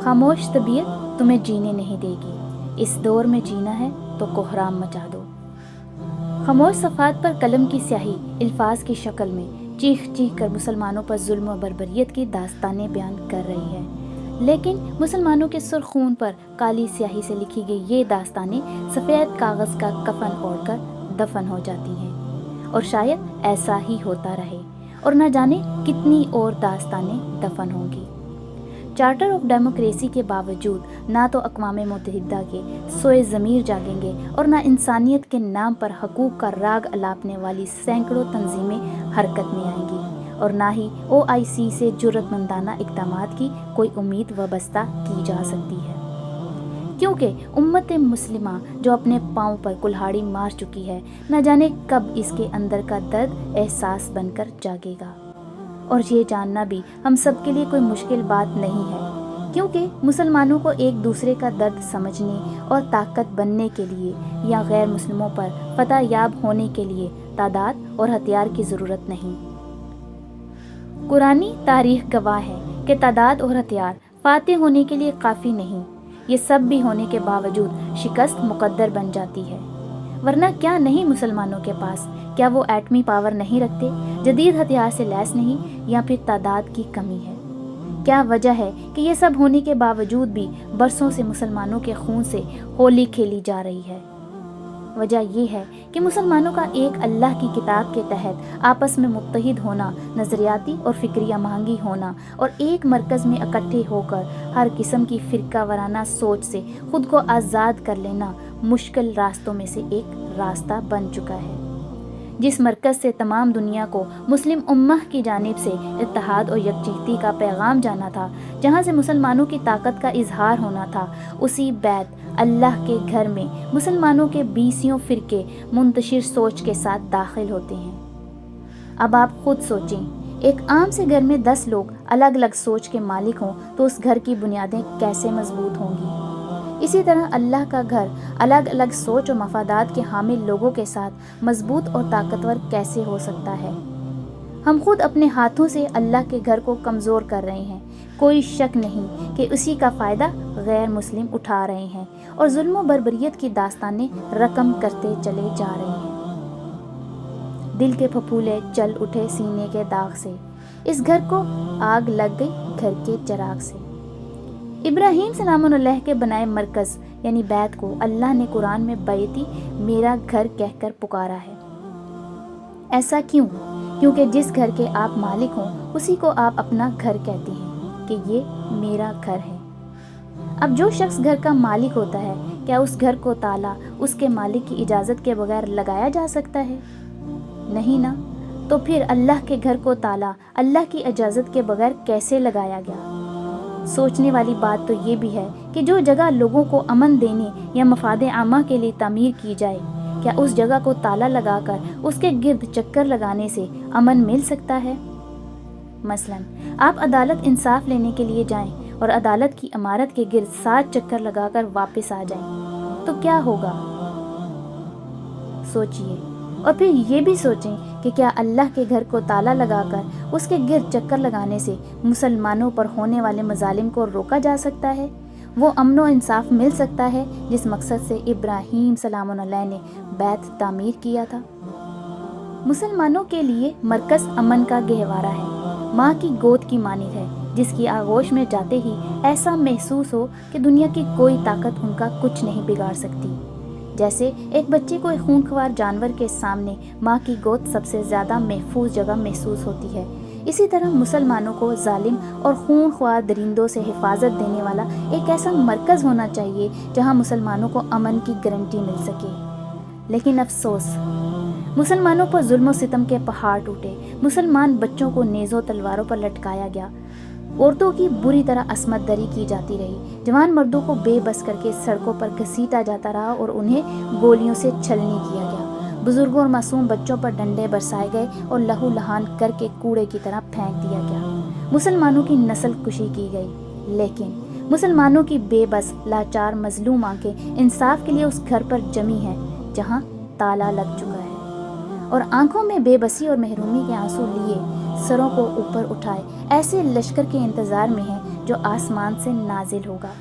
خاموش طبیعت تمہیں جینے نہیں دے گی، اس دور میں جینا ہے تو کوہرام مچا دو۔ خاموش صفحات پر قلم کی سیاہی الفاظ کی شکل میں چیخ چیخ کر مسلمانوں پر ظلم و بربریت کی داستانیں بیان کر رہی ہے، لیکن مسلمانوں کے سرخ خون پر کالی سیاہی سے لکھی گئی یہ داستانیں سفید کاغذ کا کفن اوڑھ کر دفن ہو جاتی ہیں، اور شاید ایسا ہی ہوتا رہے اور نہ جانے کتنی اور داستانیں دفن ہوں گی۔ چارٹر آف ڈیموکریسی کے باوجود نہ تو اقوام متحدہ کے سوئے ضمیر جاگیں گے اور نہ انسانیت کے نام پر حقوق کا راگ الاپنے والی سینکڑوں تنظیمیں حرکت میں آئیں گی، اور نہ ہی OIC سے جرأت مندانہ اقدامات کی کوئی امید وابستہ کی جا سکتی ہے، کیونکہ امت مسلمہ جو اپنے پاؤں پر کلہاڑی مار چکی ہے، نہ جانے کب اس کے اندر کا درد احساس بن کر جاگے گا۔ اور یہ جاننا بھی ہم سب کے لیے کوئی مشکل بات نہیں ہے، کیونکہ مسلمانوں کو ایک دوسرے کا درد سمجھنے اور طاقت بننے کے لیے یا غیر مسلموں پر فتح یاب ہونے کے لیے تعداد اور ہتھیار کی ضرورت نہیں۔ قرآنی تاریخ گواہ ہے کہ تعداد اور ہتھیار فاتح ہونے کے لیے کافی نہیں، یہ سب بھی ہونے کے باوجود شکست مقدر بن جاتی ہے۔ ورنہ کیا نہیں مسلمانوں کے پاس؟ کیا وہ ایٹمی پاور نہیں رکھتے، جدید ہتھیار سے لیس نہیں، یا پھر تعداد کی کمی ہے؟ کیا وجہ ہے کہ یہ سب ہونے کے باوجود بھی برسوں سے مسلمانوں کے خون سے ہولی کھیلی جا رہی ہے؟ وجہ یہ ہے کہ مسلمانوں کا ایک اللہ کی کتاب کے تحت آپس میں متحد ہونا، نظریاتی اور فکری ہماہنگی ہونا اور ایک مرکز میں اکٹھے ہو کر ہر قسم کی فرقہ وارانہ سوچ سے خود کو آزاد کر لینا مشکل راستوں میں سے ایک راستہ بن چکا ہے، جس مرکز سے تمام دنیا کو مسلم امہ کی جانب سے اتحاد اور یکجہتی کا پیغام جانا تھا، جہاں سے مسلمانوں کی طاقت کا اظہار ہونا تھا، اسی بیت اللہ کے گھر میں مسلمانوں کے 20 فرقے منتشر سوچ کے ساتھ داخل ہوتے ہیں۔ اب آپ خود سوچیں، ایک عام سے گھر میں 10 لوگ الگ الگ سوچ کے مالک ہوں تو اس گھر کی بنیادیں کیسے مضبوط ہوں گی؟ اسی طرح اللہ کا گھر الگ الگ سوچ اور مفادات کے حامل لوگوں کے ساتھ مضبوط اور طاقتور کیسے ہو سکتا ہے؟ ہم خود اپنے ہاتھوں سے اللہ کے گھر کو کمزور کر رہے ہیں، کوئی شک نہیں کہ اسی کا فائدہ غیر مسلم اٹھا رہے ہیں اور ظلم و بربریت کی داستانیں رقم کرتے چلے جا رہے ہیں۔ دل کے پھپھولے چل اٹھے سینے کے داغ سے، اس گھر کو آگ لگ گئی گھر کے چراغ سے۔ ابراہیم سلام علیہ کے بنائے مرکز یعنی بیت کو اللہ نے قرآن میں بیتی میرا گھر کہہ کر پکارا ہے۔ ایسا کیوں؟ کیونکہ جس گھر کے آپ مالک ہوں اسی کو آپ اپنا گھر کہتے ہیں کہ یہ میرا گھر ہے۔ اب جو شخص گھر کا مالک ہوتا ہے، کیا اس گھر کو تالا اس کے مالک کی اجازت کے بغیر لگایا جا سکتا ہے؟ نہیں نا، تو پھر اللہ کے گھر کو تالا اللہ کی اجازت کے بغیر کیسے لگایا گیا؟ سوچنے والی بات تو یہ بھی ہے کہ جو جگہ لوگوں کو امن دینے یا مفاد عامہ کے لیے تعمیر کی جائے، کیا اس جگہ کو تالا لگا کر اس کے گرد چکر لگانے سے امن مل سکتا ہے؟ مثلاً آپ عدالت انصاف لینے کے لیے جائیں اور عدالت کی عمارت کے گرد 7 چکر لگا کر واپس آ جائیں تو کیا ہوگا؟ سوچئے، اور پھر یہ بھی سوچیں کہ کیا اللہ کے گھر کو تالا لگا کر اس کے گرد چکر لگانے سے مسلمانوں پر ہونے والے مظالم کو روکا جا سکتا ہے؟ وہ امن و انصاف مل سکتا ہے جس مقصد سے ابراہیم سلام علیہ نے بیت تعمیر کیا تھا؟ مسلمانوں کے لیے مرکز امن کا گہوارہ ہے، ماں کی گود کی مانند ہے، جس کی آغوش میں جاتے ہی ایسا محسوس ہو کہ دنیا کی کوئی طاقت ان کا کچھ نہیں بگاڑ سکتی۔ جیسے ایک بچے کو ایک خونخوار جانور کے سامنے ماں کی گود سب سے زیادہ محفوظ جگہ محسوس ہوتی ہے، اسی طرح مسلمانوں کو ظالم اور خونخوار درندوں سے حفاظت دینے والا ایک ایسا مرکز ہونا چاہیے جہاں مسلمانوں کو امن کی گارنٹی مل سکے۔ لیکن افسوس، مسلمانوں پر ظلم و ستم کے پہاڑ ٹوٹے، مسلمان بچوں کو نیزوں تلواروں پر لٹکایا گیا، عورتوں کی بری طرح عصمت دری کی جاتی رہی، جوان مردوں کو بے بس کر کے سڑکوں پر گھسیٹا جاتا رہا اور انہیں گولیوں سے چھلنی کیا گیا، بزرگوں اور معصوم بچوں پر ڈنڈے برسائے گئے اور لہو لہان کر کے کوڑے کی طرح پھینک دیا گیا، مسلمانوں کی نسل کشی کی گئی۔ لیکن مسلمانوں کی بے بس لاچار مظلوم آنکھیں انصاف کے لیے اس گھر پر جمی ہیں جہاں تالا لگ چکا ہے، اور آنکھوں میں بے بسی اور محرومی کے آنسو لیے سروں کو اوپر اٹھائے ایسے لشکر کے انتظار میں ہیں جو آسمان سے نازل ہوگا۔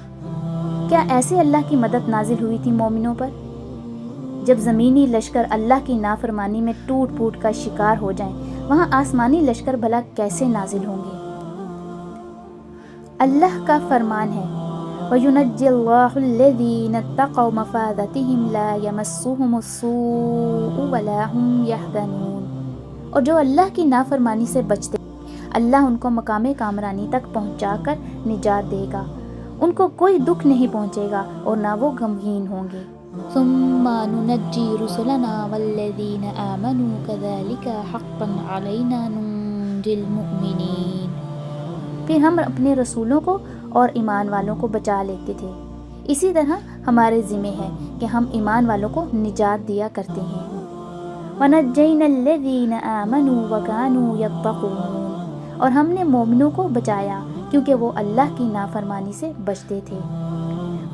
کیا ایسے اللہ کی مدد نازل ہوئی تھی مومنوں پر؟ جب زمینی لشکر اللہ کی نافرمانی میں ٹوٹ پھوٹ کا شکار ہو جائیں، وہاں آسمانی لشکر بھلا کیسے نازل ہوں گے؟ اللہ کا فرمان ہے وَيُنَجِّي اللَّهُ الَّذِينَ اتَّقَوْا مَفَازَتِهِمْ لَا يَمَسُّهُمُ السُّوءُ وَلَا هُمْ يَحْزَنُونَ۔ اور جو اللہ کی نافرمانی سے بچتے اللہ ان کو مقام کامرانی تک پہنچا کر نجات دے گا، ان کو کوئی دکھ نہیں پہنچے گا اور نہ وہ غمگین ہوں گے۔ ثُمَّ نُنَجِّي رُسُلَنَا وَالَّذِينَ آمَنُوا كَذَلِكَ حَقًّا عَلَيْنَا نُنْجِي الْمُؤْمِنِينَ۔ پھر ہم اپنے رسولوں کو اور ایمان والوں کو بچا لیتے تھے، اسی طرح ہمارے ذمہ ہے کہ ہم ایمان والوں کو نجات دیا کرتے ہیں۔ وَنَجَّيْنَا الَّذِينَ آمَنُوا وَكَانُوا يَتَّقُونَ۔ اور ہم نے مومنوں کو بچایا کیونکہ وہ اللہ کی نافرمانی سے بچتے تھے۔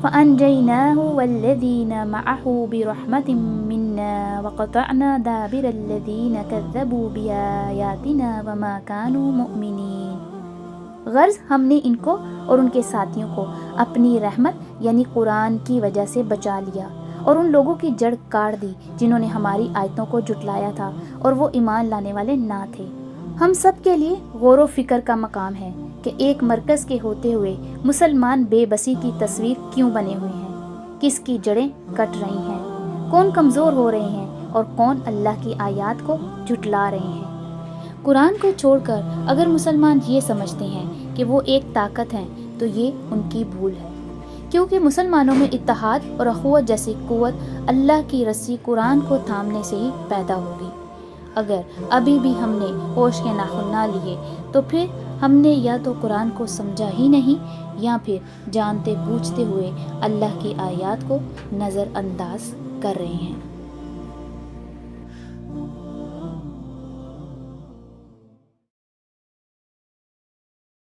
فَأَنْجَيْنَاهُ وَالَّذِينَ مَعَهُ بِرَحْمَةٍ مِّنَّا وَقَطَعْنَا دَابِرَ الَّذِينَ كَذَّبُوا بِآيَاتِنَا وَمَا كَانُوا مُؤْمِنِينَ۔ غرض ہم نے ان کو اور ان کے ساتھیوں کو اپنی رحمت یعنی قرآن کی وجہ سے بچا لیا، اور ان لوگوں کی جڑ کاٹ دی جنہوں نے ہماری آیتوں کو جھٹلایا تھا اور وہ ایمان لانے والے نہ تھے۔ ہم سب کے لیے غور و فکر کا مقام ہے کہ ایک مرکز کے ہوتے ہوئے مسلمان بے بسی کی تصویر کیوں بنے ہوئے ہیں، کس کی جڑیں کٹ رہی ہیں، کون کمزور ہو رہے ہیں اور کون اللہ کی آیات کو جھٹلا رہے ہیں۔ قرآن کو چھوڑ کر اگر مسلمان یہ سمجھتے ہیں کہ وہ ایک طاقت ہیں تو یہ ان کی بھول ہے، کیونکہ مسلمانوں میں اتحاد اور اخوت جیسی قوت اللہ کی رسی قرآن کو تھامنے سے ہی پیدا ہوگی۔ اگر ابھی بھی ہم نے ہوش کے ناخن نہ لیے تو پھر ہم نے یا تو قرآن کو سمجھا ہی نہیں یا پھر جانتے بوجھتے ہوئے اللہ کی آیات کو نظر انداز کر رہے ہیں۔